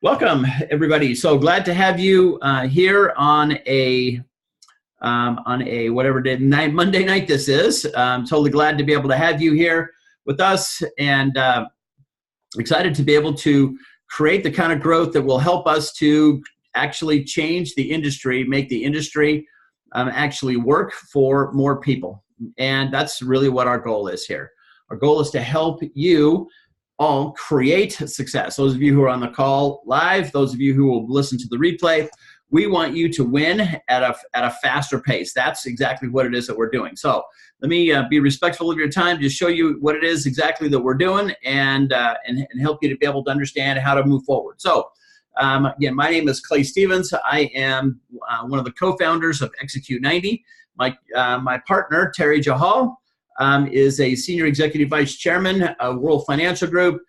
Welcome, everybody. So glad to have you here on a whatever day Monday night this is. I'm totally glad to be able to have you here with us, and excited to be able to create the kind of growth that will help us to actually change the industry, make the industry actually work for more people. And that's really what our goal is here. Our goal is to help you all create success. Those of you who are on the call live, those of you who will listen to the replay, we want you to win at a faster pace. That's exactly what it is that we're doing. So let me be respectful of your time to show you what it is exactly that we're doing and help you to be able to understand how to move forward. So again, my name is Clay Stevens. I am one of the co-founders of Execute90. My partner, Terry Jahal, is a senior executive vice chairman of World Financial Group.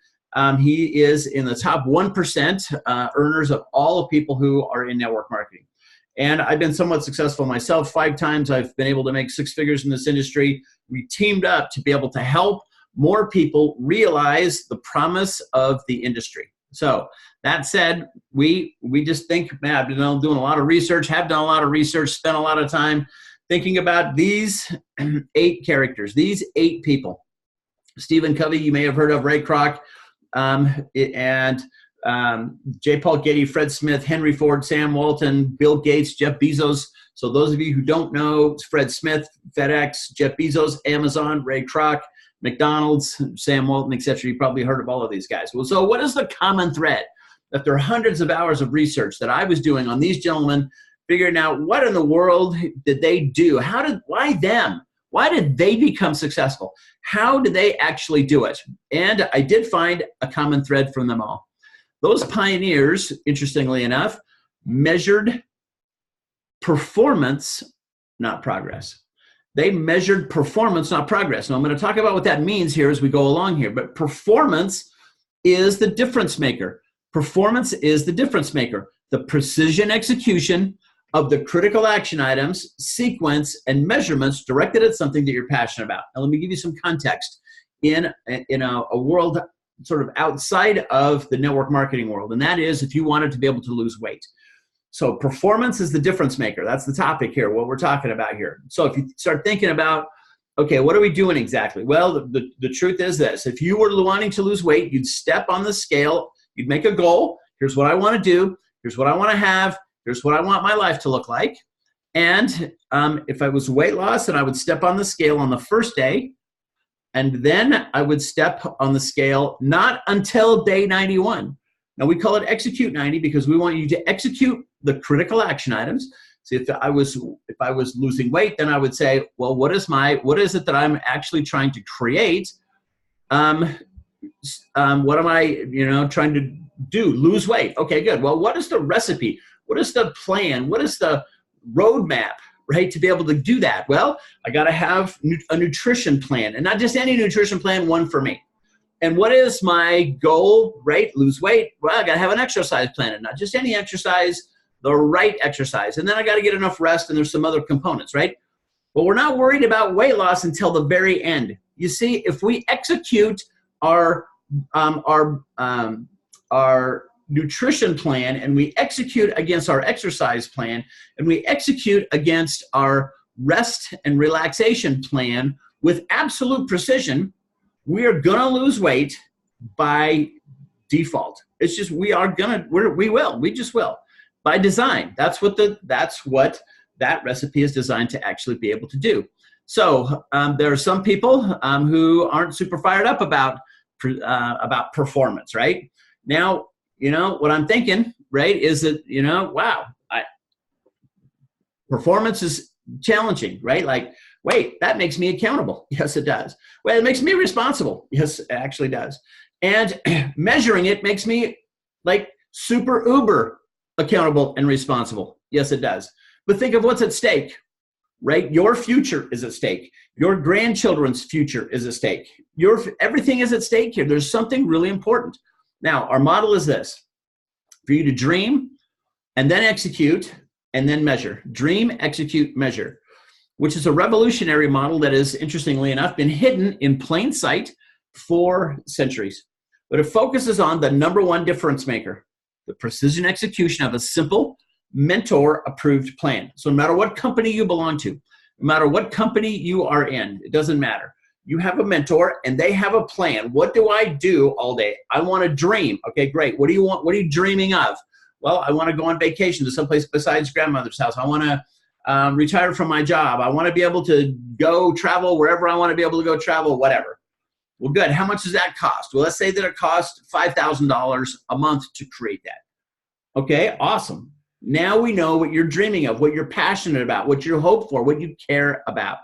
He is in the top 1% earners of all of people who are in network marketing. And I've been somewhat successful myself. 5 times I've been able to make 6 figures in this industry. We teamed up to be able to help more people realize the promise of the industry. So that said, we just think, man, I've been doing a lot of research, have done a lot of research, spent a lot of time thinking about these 8 characters, these 8 people. Stephen Covey, you may have heard of, Ray Kroc, and J. Paul Getty, Fred Smith, Henry Ford, Sam Walton, Bill Gates, Jeff Bezos. So those of you who don't know, it's Fred Smith, FedEx, Jeff Bezos, Amazon, Ray Kroc, McDonald's, Sam Walton, etc. You probably heard of all of these guys. Well, so what is the common thread? After hundreds of hours of research that I was doing on these gentlemen, figuring out what in the world did they do? Why them? Why did they become successful? How did they actually do it? And I did find a common thread from them all. Those pioneers, interestingly enough, measured performance, not progress. They measured performance, not progress. Now, I'm going to talk about what that means here as we go along here, but performance is the difference maker. Performance is the difference maker. The precision execution of the critical action items, sequence, and measurements directed at something that you're passionate about. Now, let me give you some context in a world sort of outside of the network marketing world, and that is if you wanted to be able to lose weight. So performance is the difference maker. That's the topic here, what we're talking about here. So if you start thinking about, okay, what are we doing exactly? Well, the truth is this. If you were wanting to lose weight, you'd step on the scale, you'd make a goal. Here's what I want to do. Here's what I want to have. Here's what I want my life to look like. And if I was weight loss, then I would step on the scale on the first day, and then I would step on the scale not until day 91. Now we call it Execute 90 because we want you to execute the critical action items. So if I was losing weight, then I would say, well, what is it that I'm actually trying to create? What am I, trying to do? Lose weight. Okay, good. Well, what is the recipe? What is the plan? What is the roadmap, right, to be able to do that? Well, I got to have a nutrition plan, and not just any nutrition plan, one for me. And what is my goal, right? Lose weight. Well, I got to have an exercise plan, and not just any exercise, the right exercise. And then I got to get enough rest, and there's some other components, right? But we're not worried about weight loss until the very end. You see, if we execute our nutrition plan, and we execute against our exercise plan, and we execute against our rest and relaxation plan with absolute precision, we are going to lose weight by default. It's just, we just will by design. That's what that recipe is designed to actually be able to do. So there are some people who aren't super fired up about performance, right? Now, what I'm thinking, right, is that, wow, performance is challenging, right? Like, wait, that makes me accountable. Yes, it does. Well, it makes me responsible. Yes, it actually does. And measuring it makes me like super uber accountable and responsible. Yes, it does. But think of what's at stake, right? Your future is at stake. Your grandchildren's future is at stake. Everything is at stake here. There's something really important. Now, our model is this: for you to dream and then execute and then measure. Dream, execute, measure, which is a revolutionary model that has, interestingly enough, been hidden in plain sight for centuries. But it focuses on the number one difference maker. the precision execution of a simple mentor-approved plan. So no matter what company you belong to, no matter what company you are in, it doesn't matter. You have a mentor and they have a plan. What do I do all day? I want to dream. Okay, great. What do you want? What are you dreaming of? Well, I want to go on vacation to someplace besides grandmother's house. I want to retire from my job. I want to be able to go travel wherever I want to be able to go travel, whatever. Well, good. How much does that cost? Well, let's say that it costs $5,000 a month to create that. Okay, awesome. Now we know what you're dreaming of, what you're passionate about, what you hope for, what you care about.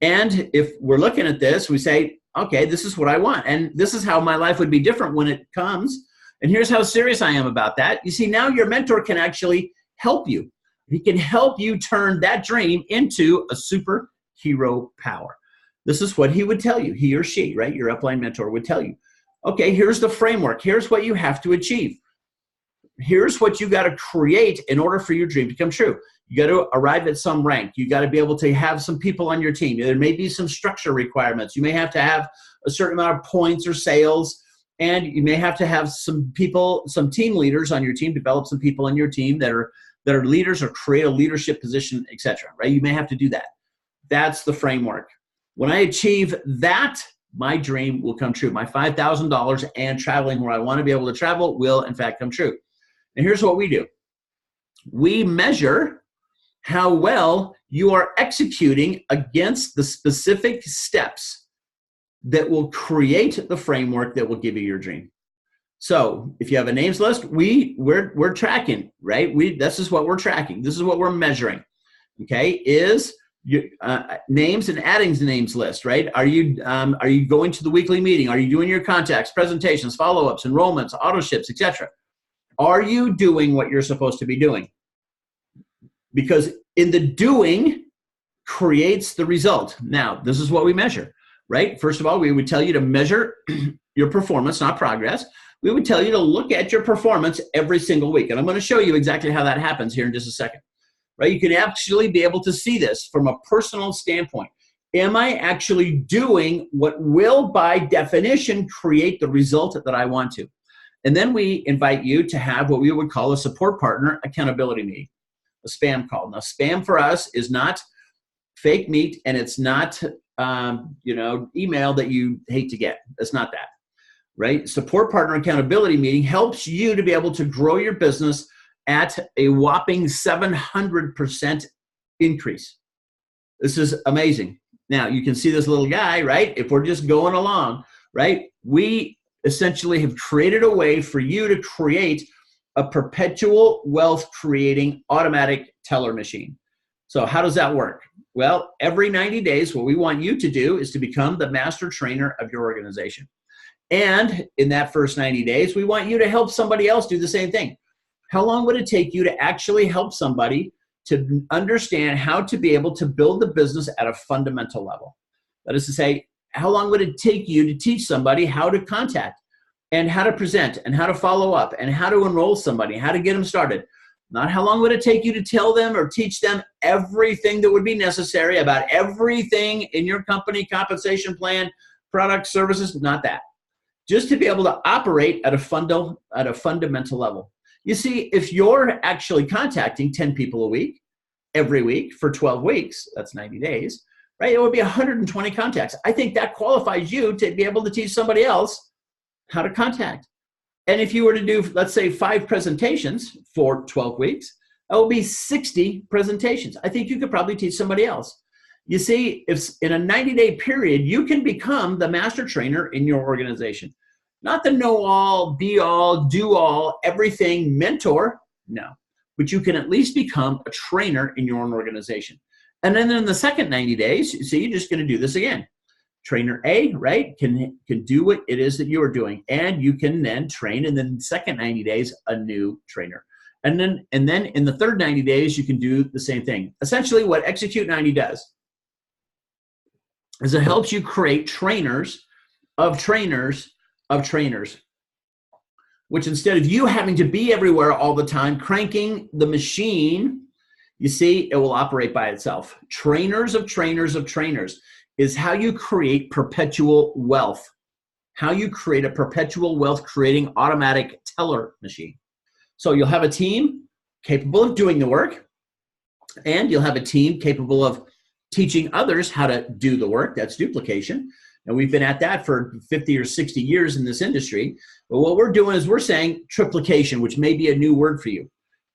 And if we're looking at this, we say, okay, this is what I want. And this is how my life would be different when it comes. And here's how serious I am about that. You see, now your mentor can actually help you. He can help you turn that dream into a superhero power. This is what he would tell you, he or she, right? Your upline mentor would tell you, okay, here's the framework. Here's what you have to achieve. Here's what you got to create in order for your dream to come true. You got to arrive at some rank. You got to be able to have some people on your team. There may be some structure requirements. You may have to have a certain amount of points or sales, and you may have to have some people, some team leaders on your team, develop some people on your team that are leaders or create a leadership position, etc. Right? You may have to do that. That's the framework. When I achieve that, my dream will come true. My $5,000 and traveling where I want to be able to travel will, in fact, come true. And here's what we do. We measure how well you are executing against the specific steps that will create the framework that will give you your dream. So if you have a names list, we're tracking, right? This is what we're tracking. This is what we're measuring, okay? Is names and adding the names list, right? Are you going to the weekly meeting? Are you doing your contacts, presentations, follow-ups, enrollments, auto ships, etc.? Are you doing what you're supposed to be doing? Because in the doing creates the result. Now, this is what we measure, right? First of all, we would tell you to measure your performance, not progress. We would tell you to look at your performance every single week. And I'm going to show you exactly how that happens here in just a second, right? You can actually be able to see this from a personal standpoint. Am I actually doing what will, by definition, create the result that I want to? And then we invite you to have what we would call a support partner accountability meeting, a spam call. Now, spam for us is not fake meat, and it's not email that you hate to get. It's not that, right? Support partner accountability meeting helps you to be able to grow your business at a whopping 700% increase. This is amazing. Now, you can see this little guy, right? If we're just going along, right? We essentially have created a way for you to create a perpetual wealth creating automatic teller machine. So how does that work? Well, every 90 days, what we want you to do is to become the master trainer of your organization. And in that first 90 days, we want you to help somebody else do the same thing. How long would it take you to actually help somebody to understand how to be able to build the business at a fundamental level? That is to say, how long would it take you to teach somebody how to contact and how to present and how to follow up and how to enroll somebody, how to get them started? Not how long would it take you to tell them or teach them everything that would be necessary about everything in your company, compensation plan, products, services, not that. Just to be able to operate at a fundamental level. You see, if you're actually contacting 10 people a week, every week for 12 weeks, that's 90 days, right? It would be 120 contacts. I think that qualifies you to be able to teach somebody else how to contact. And if you were to do, let's say, 5 presentations for 12 weeks, that will be 60 presentations. I think you could probably teach somebody else. You see, if in a 90-day period, you can become the master trainer in your organization. Not the know-all, be-all, do-all, everything mentor, no. But you can at least become a trainer in your own organization. And then in the second 90 days, so you're just going to do this again. Trainer A, right, can do what it is that you are doing. And you can then train in the second 90 days a new trainer. And then in the third 90 days, you can do the same thing. Essentially, what Execute 90 does is it helps you create trainers of trainers of trainers, which instead of you having to be everywhere all the time, cranking the machine, you see, it will operate by itself. Trainers of trainers of trainers is how you create perpetual wealth, how you create a perpetual wealth creating automatic teller machine. So you'll have a team capable of doing the work, and you'll have a team capable of teaching others how to do the work. That's duplication. And we've been at that for 50 or 60 years in this industry. But what we're doing is we're saying triplication, which may be a new word for you.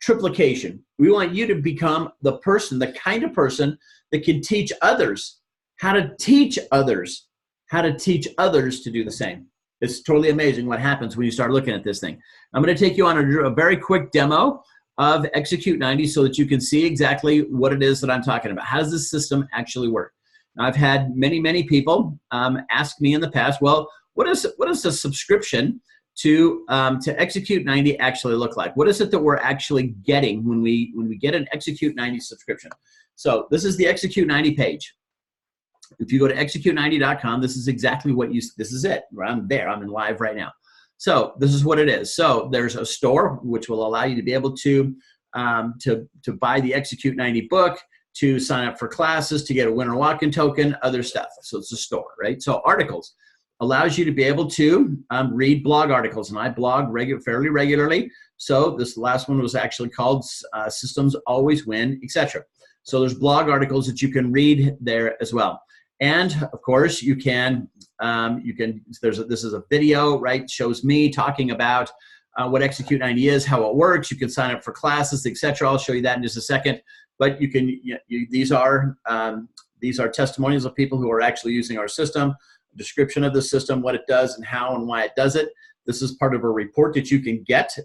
Triplication. We want you to become the person, the kind of person that can teach others how to teach others how to teach others to do the same. It's totally amazing what happens when you start looking at this thing. I'm going to take you on a very quick demo of Execute 90 so that you can see exactly what it is that I'm talking about. How does this system actually work? Now, I've had many people ask me in the past, well, what is the subscription to Execute 90 actually look like? What is it that we're actually getting when we get an Execute 90 subscription? So this is the Execute 90 page. If you go to execute90.com, this is exactly what this is it. I'm there. I'm in live right now. So this is what it is. So there's a store which will allow you to be able to buy the Execute 90 book, to sign up for classes, to get a winter walk-in token, other stuff. So it's a store, right? So articles allows you to be able to read blog articles, and I blog fairly regularly. So this last one was actually called Systems Always Win, etc. So there's blog articles that you can read there as well. And of course, this is a video, right? Shows me talking about what Execute 90 is, how it works. You can sign up for classes, etc. I'll show you that in just a second. But you can, these are testimonials of people who are actually using our system, a description of the system, what it does and how and why it does it. This is part of a report that you can get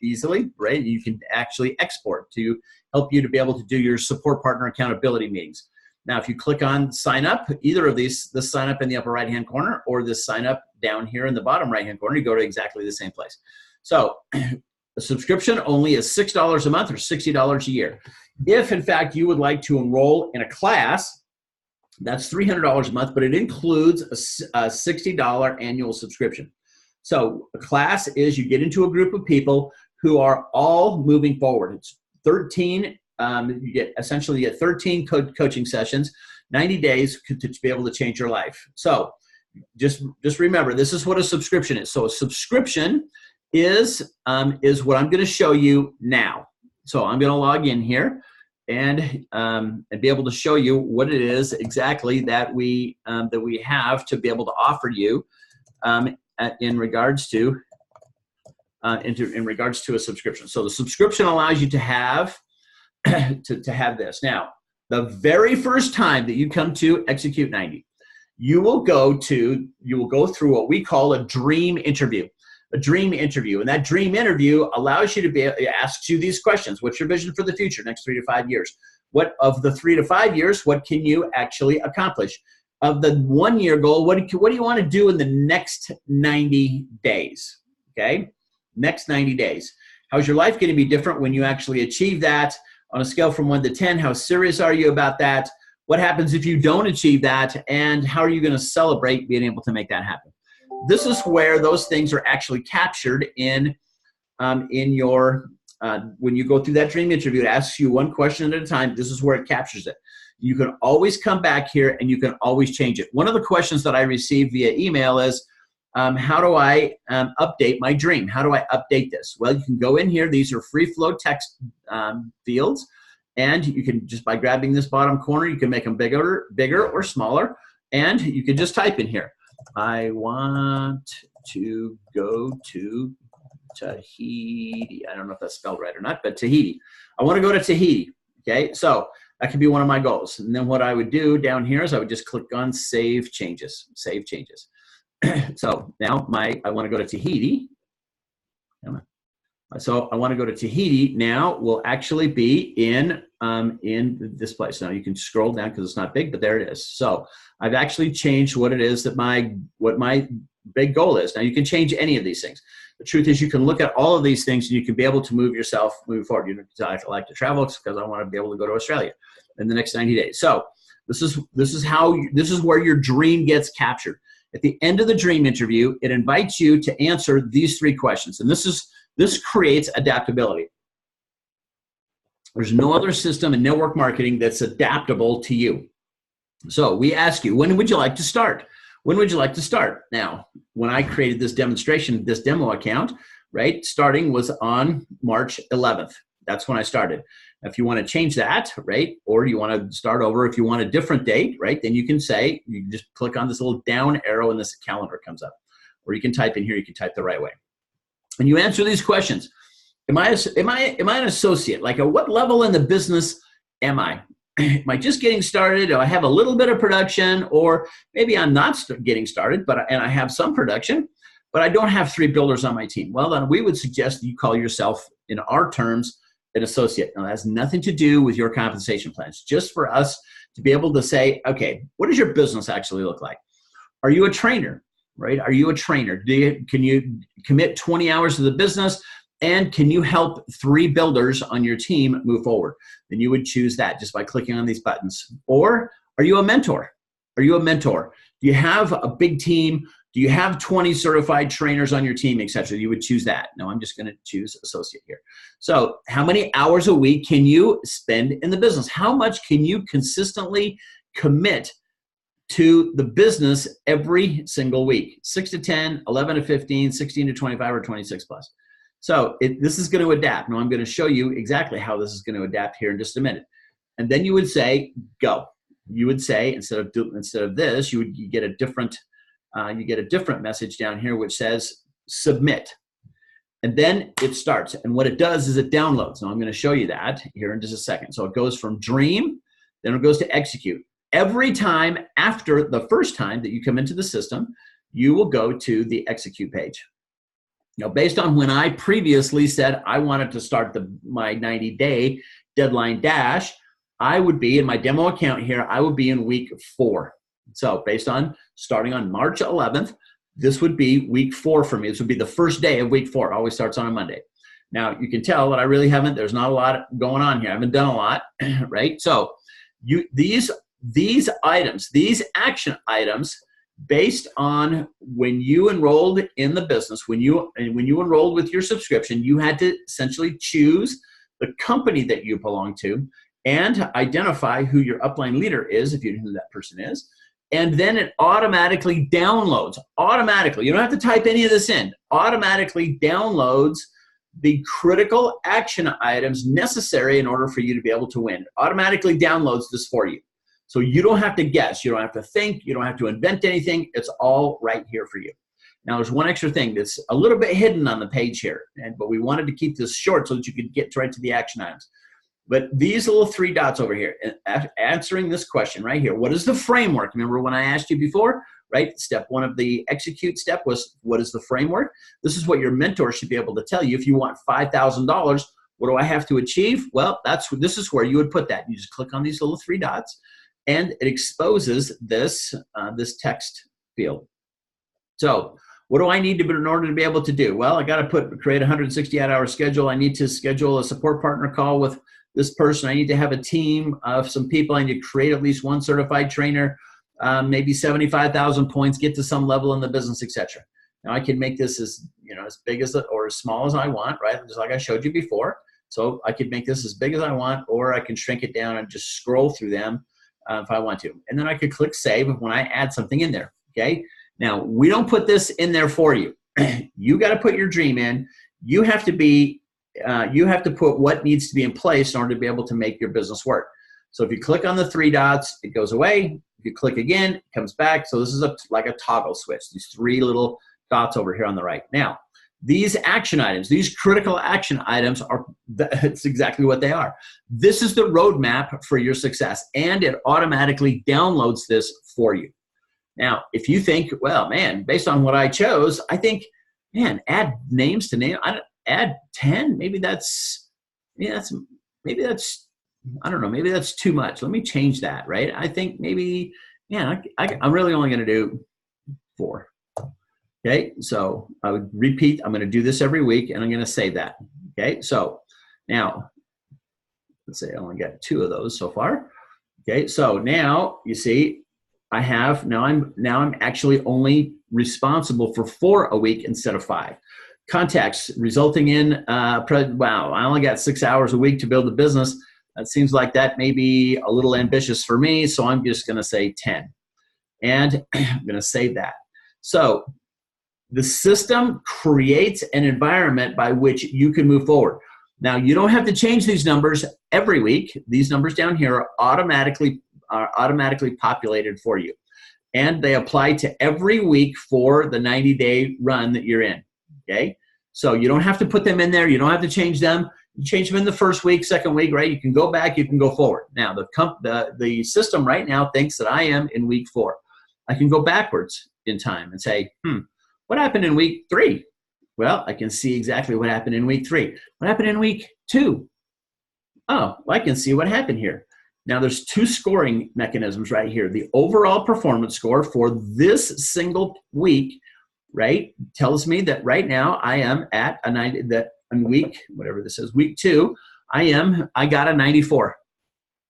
easily, right? You can actually export to help you to be able to do your support partner accountability meetings. Now, if you click on sign up, either of these, the sign up in the upper right-hand corner or the sign up down here in the bottom right-hand corner, you go to exactly the same place. So the subscription only is $6 a month or $60 a year. If, in fact, you would like to enroll in a class, that's $300 a month, but it includes a $60 annual subscription. So a class is you get into a group of people who are all moving forward. It's 13. You get essentially 13 coaching sessions, 90 days to be able to change your life. So just remember, this is what a subscription is. So a subscription is what I'm going to show you now. So I'm going to log in here and be able to show you what it is exactly that we have to be able to offer you in regards to a subscription. So the subscription allows you to have to have this. Now, the very first time that you come to Execute 90, you will go through what we call a dream interview. A dream interview, and that dream interview allows you to asks you these questions. What's your vision for the future, next 3 to 5 years? What of the 3 to 5 years, what can you actually accomplish? Of the 1 year goal, what do you want to do in the next 90 days? Okay, next 90 days. How's your life going to be different when you actually achieve that? On a scale from 1 to 10, how serious are you about that? What happens if you don't achieve that? And how are you going to celebrate being able to make that happen? This is where those things are actually captured in your, when you go through that dream interview, it asks you one question at a time. This is where it captures it. You can always come back here and you can always change it. One of the questions that I received via email is, how do I update my dream? How do I update this? Well, you can go in here. These are free flow text fields. And you can just, by grabbing this bottom corner, you can make them bigger or smaller. And you can just type in here, I want to go to Tahiti. I don't know if that's spelled right or not, but Tahiti. I want to go to Tahiti. Okay, so that could be one of my goals. And then what I would do down here is I would just click on Save Changes. Save Changes. So now I want to go to Tahiti. So I want to go to Tahiti now will actually be in this place. Now you can scroll down because it's not big, but there it is. So I've actually changed what it is that what my big goal is. Now you can change any of these things. The truth is you can look at all of these things and you can be able to move forward. I like to travel because I want to be able to go to Australia in the next 90 days. So this is where your dream gets captured. At the end of the dream interview, it invites you to answer these 3 questions. And this creates adaptability. There's no other system in network marketing that's adaptable to you. So we ask you, when would you like to start? When would you like to start? Now, when I created this demonstration, this demo account, right? Starting was on March 11th. That's when I started. If you want to change that, right, or you want to start over, if you want a different date, right, then you can say, you can just click on this little down arrow and this calendar comes up. Or you can type in here, you can type the right way. And you answer these questions. Am I an associate? Like, at what level in the business am I? Am I just getting started? Do I have a little bit of production? Or maybe I'm not getting started, and I have some production, but I don't have 3 builders on my team. Well, then we would suggest that you call yourself, in our terms, an associate. Now, that has nothing to do with your compensation plans. Just for us to be able to say, okay, what does your business actually look like? Are you a trainer, right? Are you a trainer? Can you commit 20 hours to the business? And can you help 3 builders on your team move forward? Then you would choose that just by clicking on these buttons. Or are you a mentor? Are you a mentor? Do you have a big team? Do you have 20 certified trainers on your team, etc.? You would choose that. No, I'm just going to choose associate here. So how many hours a week can you spend in the business? How much can you consistently commit to the business every single week? 6 to 10, 11 to 15, 16 to 25, or 26 plus. So this is going to adapt. Now I'm going to show you exactly how this is going to adapt here in just a minute. And then you would say, go. You would say, instead of this, you get a different message down here which says submit. And then it starts. And what it does is it downloads. Now I'm going to show you that here in just a second. So it goes from dream, then it goes to execute. Every time after the first time that you come into the system, you will go to the execute page. Now, based on when I previously said I wanted to start my 90-day deadline dash, I would be in my demo account here, I would be in week 4. So based on starting on March 11th, this would be week 4 for me. This would be the first day of week 4. It always starts on a Monday. Now, you can tell that I really haven't, there's not a lot going on here. I haven't done a lot, right? So these items, these action items, based on when you enrolled in the business, when you enrolled with your subscription, you had to essentially choose the company that you belong to and identify who your upline leader is, if you know who that person is. And then it automatically downloads, automatically. You don't have to type any of this in. Automatically downloads the critical action items necessary in order for you to be able to win. Automatically downloads this for you. So you don't have to guess. You don't have to think. You don't have to invent anything. It's all right here for you. Now, there's one extra thing that's a little bit hidden on the page here, but we wanted to keep this short so that you could get right to the action items. But these little 3 dots over here, answering this question right here, what is the framework? Remember when I asked you before, right? Step 1 of the execute step was, what is the framework? This is what your mentor should be able to tell you. If you want $5,000, what do I have to achieve? Well, this is where you would put that. You just click on these little 3 dots, and it exposes this text field. So what do I need to do in order to be able to do? Well, I got to create a 168-hour schedule. I need to schedule a support partner call with this person. I need to have a team of some people. I need to create at least 1 certified trainer, maybe 75,000 points, get to some level in the business, etc. Now I can make this as big as or as small as I want, right? Just like I showed you before. So I could make this as big as I want, or I can shrink it down and just scroll through them if I want to. And then I could click save when I add something in there, okay? Now, we don't put this in there for you. You got to put your dream in. You have to put what needs to be in place in order to be able to make your business work. So if you click on the 3 dots, it goes away. If you click again, it comes back. So this is like a toggle switch, these 3 little dots over here on the right. Now, these action items, these critical action items that's exactly what they are. This is the roadmap for your success, and it automatically downloads this for you. Now, if you think, well, man, based on what I chose, I think, man, add names to name, add 10, maybe that's, I don't know, maybe that's too much. Let me change that, right? I think maybe, I'm really only going to do 4. Okay, so I would repeat, I'm going to do this every week, and I'm going to save that. Okay, so now, let's say I only got 2 of those so far. Okay, so now you see, now I'm actually only responsible for 4 a week instead of 5. Contacts resulting in, wow, I only got 6 hours a week to build a business. That seems like that may be a little ambitious for me, so I'm just going to say 10. And I'm going to save that. So The system creates an environment by which you can move forward. Now, you don't have to change these numbers every week. These numbers down here are automatically populated for you. And they apply to every week for the 90-day run that you're in, okay? So you don't have to put them in there. You don't have to change them. You change them in the first week, second week, right? You can go back, you can go forward. Now, the system right now thinks that I am in week 4. I can go backwards in time and say, what happened in week 3? Well, I can see exactly what happened in week 3. What happened in week 2? Oh, well, I can see what happened here. Now, there's 2 scoring mechanisms right here. The overall performance score for this single week, right, tells me that right now I am at a 90, that in week, whatever this is, week 2, I got a 94.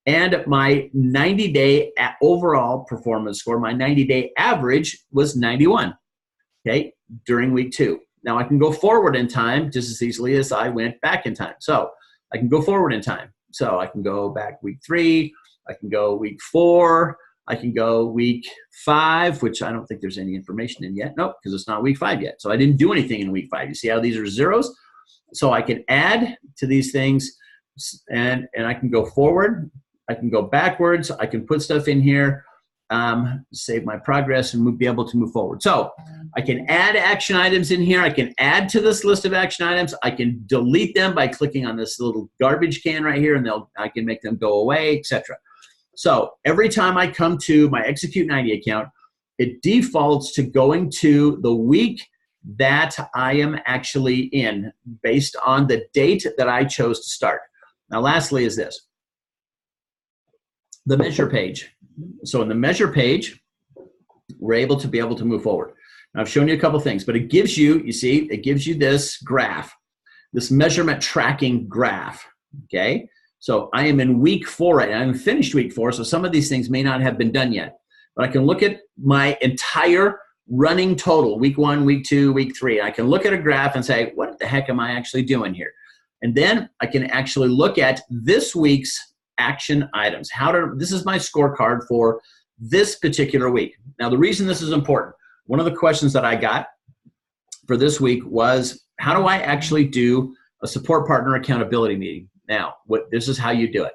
And my 90-day overall performance score, my 90-day average was 91, okay, during week 2. Now, I can go forward in time just as easily as I went back in time. So I can go forward in time. So I can go back week 3, I can go week 4, I can go week 5, which I don't think there's any information in yet. Nope, because it's not week 5 yet. So I didn't do anything in week 5. You see how these are zeros? So I can add to these things, and I can go forward, I can go backwards, I can put stuff in here, save my progress, and be able to move forward. So I can add action items in here. I can add to this list of action items. I can delete them by clicking on this little garbage can right here, and I can make them go away, etc. So every time I come to my Execute 90 account, it defaults to going to the week that I am actually in based on the date that I chose to start. Now, lastly is this, the measure page. So in the measure page, we're able to move forward. Now, I've shown you a couple things, but it gives you, you see, it gives you this graph, this measurement tracking graph, okay? So I am in week 4 right now. I'm finished week 4, so some of these things may not have been done yet. But I can look at my entire running total, week 1, week 2, week 3. I can look at a graph and say, what the heck am I actually doing here? And then I can actually look at this week's action items. This is my scorecard for this particular week. Now, the reason this is important, one of the questions that I got for this week was, how do I actually do a support partner accountability meeting? Now, this is how you do it.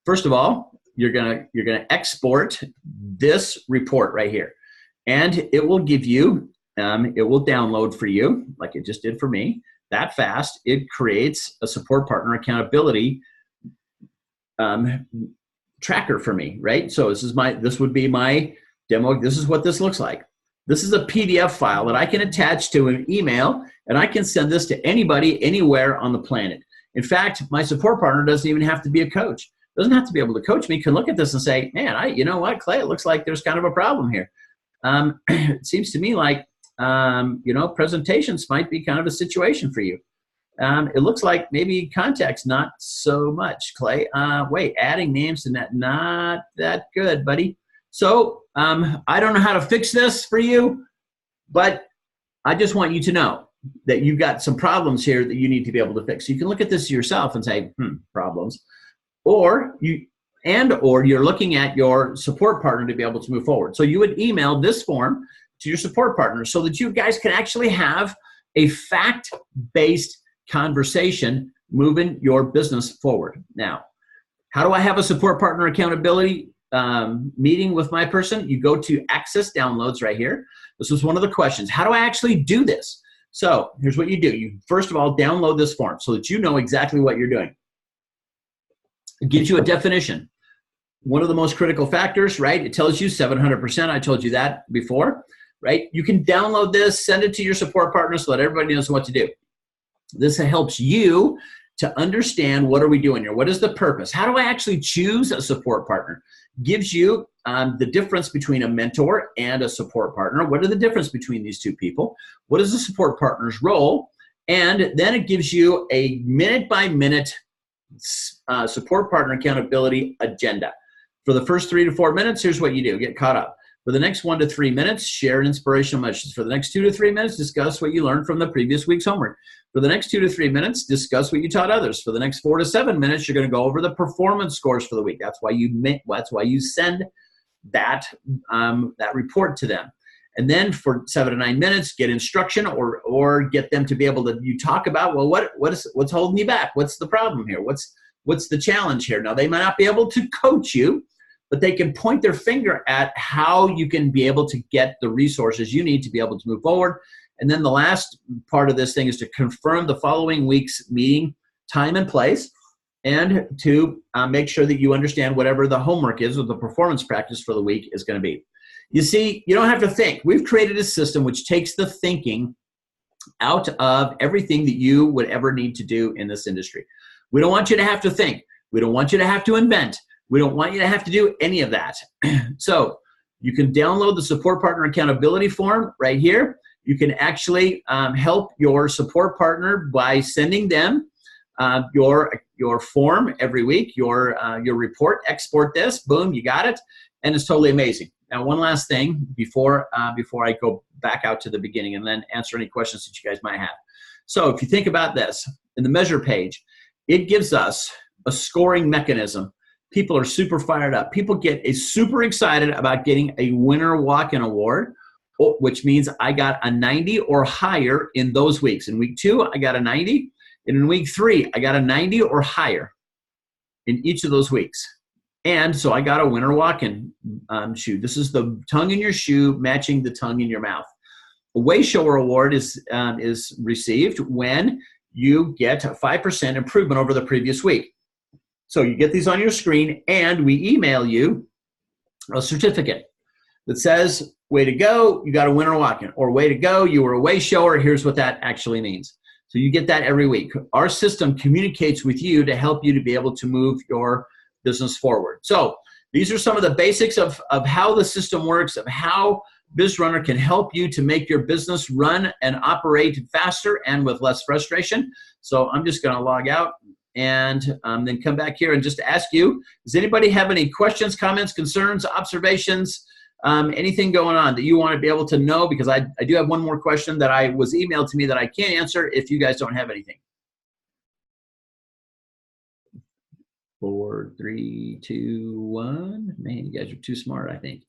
First of all, you're gonna export this report right here, and it will give you, it will download for you, like it just did for me, that fast. It creates a support partner accountability tracker for me, right? So this would be my demo. This is what this looks like. This is a PDF file that I can attach to an email, and I can send this to anybody anywhere on the planet. In fact, my support partner doesn't even have to be a coach. Doesn't have to be able to coach me, can look at this and say, man, you know what, Clay, it looks like there's kind of a problem here. It seems to me like, presentations might be kind of a situation for you. It looks like maybe context, not so much, Clay. Wait, adding names to that, not that good, buddy. So I don't know how to fix this for you, but I just want you to know that you've got some problems here that you need to be able to fix. So you can look at this yourself and say, problems. Or you're looking at your support partner to be able to move forward. So you would email this form to your support partner so that you guys can actually have a fact-based conversation moving your business forward. Now, how do I have a support partner accountability meeting with my person? You go to Access Downloads right here. This was one of the questions. How do I actually do this? So here's what you do. You first of all download this form so that you know exactly what you're doing. It gives you a definition. One of the most critical factors, right? It tells you 700%. I told you that before, right? You can download this, send it to your support partner so that everybody knows what to do. This helps you to understand, what are we doing here? What is the purpose? How do I actually choose a support partner? Gives you the difference between a mentor and a support partner. What are the difference between these two people? What is the support partner's role? And then it gives you a minute-by-minute support partner accountability agenda. For the first 3 to 4 minutes, here's what you do. Get caught up. For the next 1 to 3 minutes, share inspirational messages. For the next 2 to 3 minutes, discuss what you learned from the previous week's homework. For the next 2 to 3 minutes, discuss what you taught others. For the next 4 to 7 minutes, you're going to go over the performance scores for the week. That's why you send that report to them. And then for 7 to 9 minutes, get instruction or get them to be able to, you talk about, well, what's holding you back? What's the problem here? What's the challenge here? Now, they might not be able to coach you, but they can point their finger at how you can be able to get the resources you need to be able to move forward. And then the last part of this thing is to confirm the following week's meeting time and place, and to make sure that you understand whatever the homework is or the performance practice for the week is going to be. You see, you don't have to think. We've created a system which takes the thinking out of everything that you would ever need to do in this industry. We don't want you to have to think. We don't want you to have to invent. We don't want you to have to do any of that. So you can download the support partner accountability form right here. You can actually help your support partner by sending them your form every week, your report. Export this, boom, you got it, and it's totally amazing. Now, one last thing before I go back out to the beginning and then answer any questions that you guys might have. So if you think about this, in the measure page, it gives us a scoring mechanism. People are super fired up. People get super excited about getting a winner walk-in award, which means I got a 90 or higher in those weeks. In week 2, I got a 90. And in week 3, I got a 90 or higher in each of those weeks. And so I got a winner walk-in shoe. This is the tongue in your shoe matching the tongue in your mouth. A way shower award is received when you get a 5% improvement over the previous week. So you get these on your screen, and we email you a certificate that says, way to go, you got a winner walk-in, or way to go, you were a way shower, here's what that actually means. So you get that every week. Our system communicates with you to help you to be able to move your business forward. So these are some of the basics of how the system works, of how BizRunner can help you to make your business run and operate faster and with less frustration. So I'm just going to log out and then come back here and just ask you, does anybody have any questions, comments, concerns, observations, anything going on that you want to be able to know? Because I do have one more question that I was emailed to me that I can't answer if you guys don't have anything. 4, 3, 2, 1. Man, you guys are too smart, I think.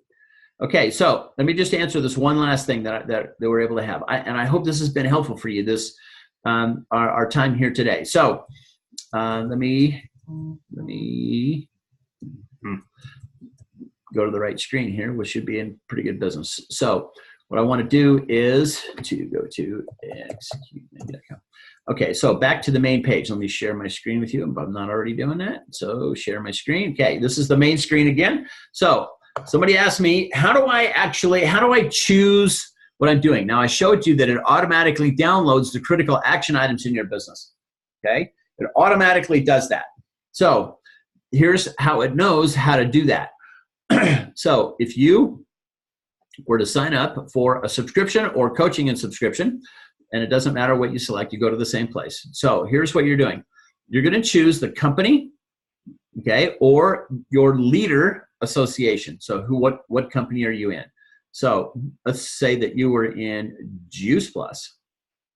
Okay, so let me just answer this one last thing that we're able to have. And I hope this has been helpful for you, this our time here today. So let me go to the right screen here, which should be in pretty good business. So what I want to do is to go to execute.com. Okay, so back to the main page. Let me share my screen with you if I'm not already doing that. So share my screen. Okay, this is the main screen again. So somebody asked me, how do I choose what I'm doing? Now I showed you that it automatically downloads the critical action items in your business. Okay, it automatically does that. So here's how it knows how to do that. So if you were to sign up for a subscription or coaching and subscription, and it doesn't matter what you select, you go to the same place. So here's what you're doing. You're going to choose the company, okay, or your leader association. So what company are you in? So let's say that you were in Juice Plus.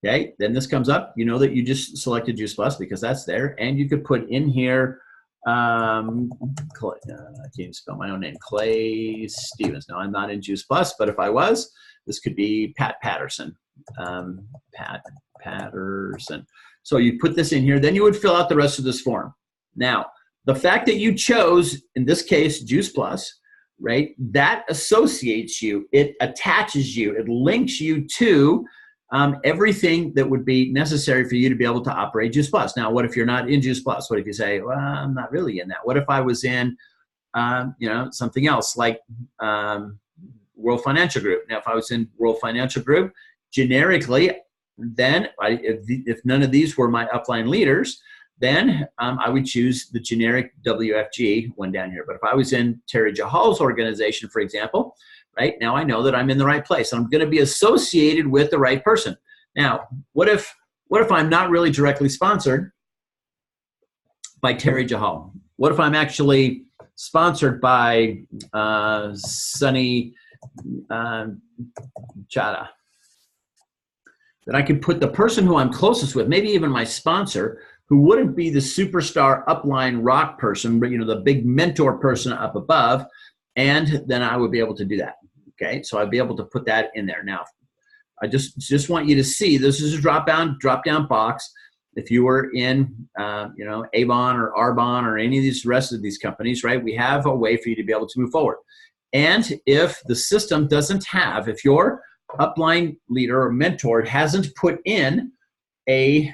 Okay, then this comes up. You know that you just selected Juice Plus because that's there, and you could put in here. I can't even spell my own name. Clay Stevens. No, I'm not in Juice Plus, but if I was, this could be Pat Patterson. Pat Patterson. So you put this in here, then you would fill out the rest of this form. Now, the fact that you chose, in this case, Juice Plus, right, that associates you, it attaches you, it links you to everything that would be necessary for you to be able to operate Juice Plus. Now, what if you're not in Juice Plus? What if you say, well, I'm not really in that? What if I was in, something else like World Financial Group? Now, if I was in World Financial Group, generically, then if none of these were my upline leaders, then I would choose the generic WFG one down here. But if I was in Terry Jahal's organization, for example, right, now I know that I'm in the right place. I'm going to be associated with the right person. Now, what if I'm not really directly sponsored by Terry Jahal? What if I'm actually sponsored by Sunny Chada? Then I could put the person who I'm closest with, maybe even my sponsor, who wouldn't be the superstar upline rock person, but the big mentor person up above, and then I would be able to do that. Okay, so I'd be able to put that in there. Now, I just want you to see this is a drop down box. If you were in, you know, Avon or Arbonne or any of these rest of these companies, right, we have a way for you to be able to move forward. And if the system doesn't have, if your upline leader or mentor hasn't put in a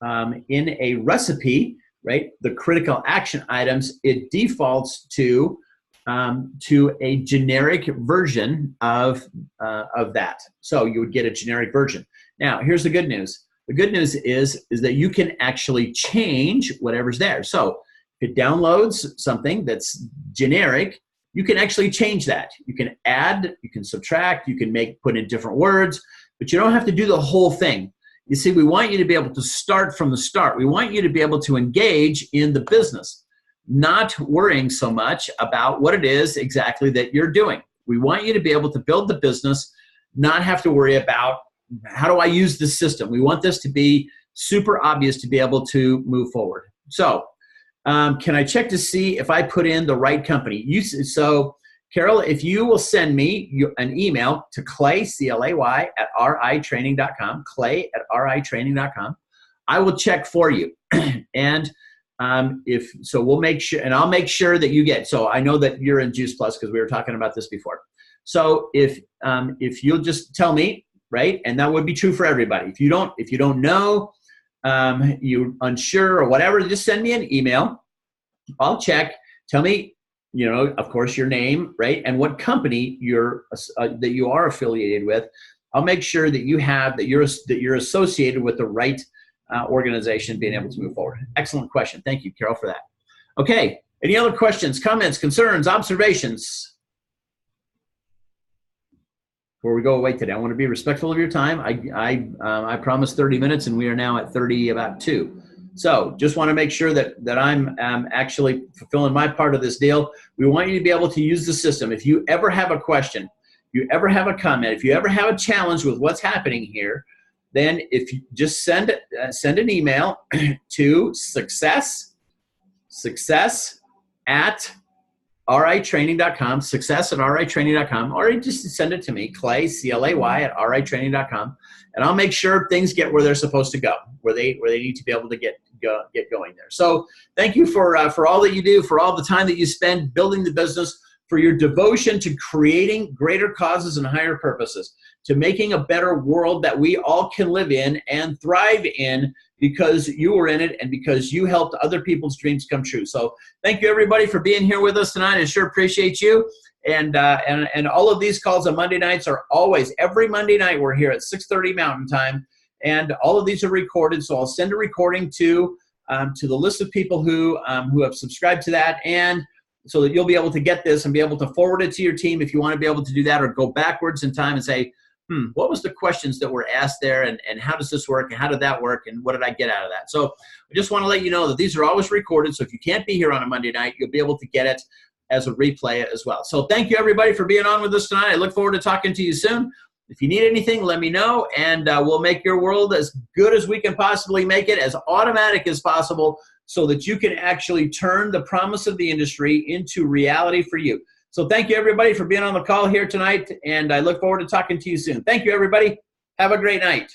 recipe, right, the critical action items, it defaults to a generic version of that. So you would get a generic version. Now, here's the good news. The good news is that you can actually change whatever's there. So if it downloads something that's generic, you can actually change that. You can add, you can subtract, you can put in different words, but you don't have to do the whole thing. You see, we want you to be able to start from the start. We want you to be able to engage in the business, not worrying so much about what it is exactly that you're doing. We want you to be able to build the business, not have to worry about how do I use this system. We want this to be super obvious to be able to move forward. So can I check to see if I put in the right company? So Carol, if you will send me an email to Clay, C-L-A-Y, at ritraining.com, Clay at ritraining.com, I will check for you. And we'll make sure, and I'll make sure that you get, so I know that you're in Juice Plus because we were talking about this before. So if you'll just tell me, right, and that would be true for everybody. If you don't know, you're unsure or whatever, just send me an email. I'll check. Tell me, you know, of course, your name, right, and what company that you are affiliated with. I'll make sure that you're associated with the right organization being able to move forward. Excellent question. Thank you, Carol, for that. Okay. Any other questions, comments, concerns, observations? Before we go away today, I want to be respectful of your time. I promised 30 minutes, and we are now at about 2. So just want to make sure that I'm actually fulfilling my part of this deal. We want you to be able to use the system. If you ever have a question, if you ever have a comment, if you ever have a challenge with what's happening here, then if you just send an email to success at ritraining.com, success at ritraining.com, or just send it to me, Clay, C-L-A-Y, at ritraining.com, and I'll make sure things get where they're supposed to go, where they need to be able to get going there. So thank you for all that you do, for all the time that you spend building the business, for your devotion to creating greater causes and higher purposes, to making a better world that we all can live in and thrive in because you were in it and because you helped other people's dreams come true. So thank you, everybody, for being here with us tonight. I sure appreciate you. And all of these calls on Monday nights are always, every Monday night we're here at 6:30 Mountain Time. And all of these are recorded, so I'll send a recording to the list of people who have subscribed to that, and so that you'll be able to get this and be able to forward it to your team if you want to be able to do that, or go backwards in time and say, what was the questions that were asked there, and how does this work, and how did that work, and what did I get out of that? So I just want to let you know that these are always recorded, so if you can't be here on a Monday night, you'll be able to get it as a replay as well. So thank you, everybody, for being on with us tonight. I look forward to talking to you soon. If you need anything, let me know, and we'll make your world as good as we can possibly make it, as automatic as possible, so that you can actually turn the promise of the industry into reality for you. So thank you, everybody, for being on the call here tonight, and I look forward to talking to you soon. Thank you, everybody. Have a great night.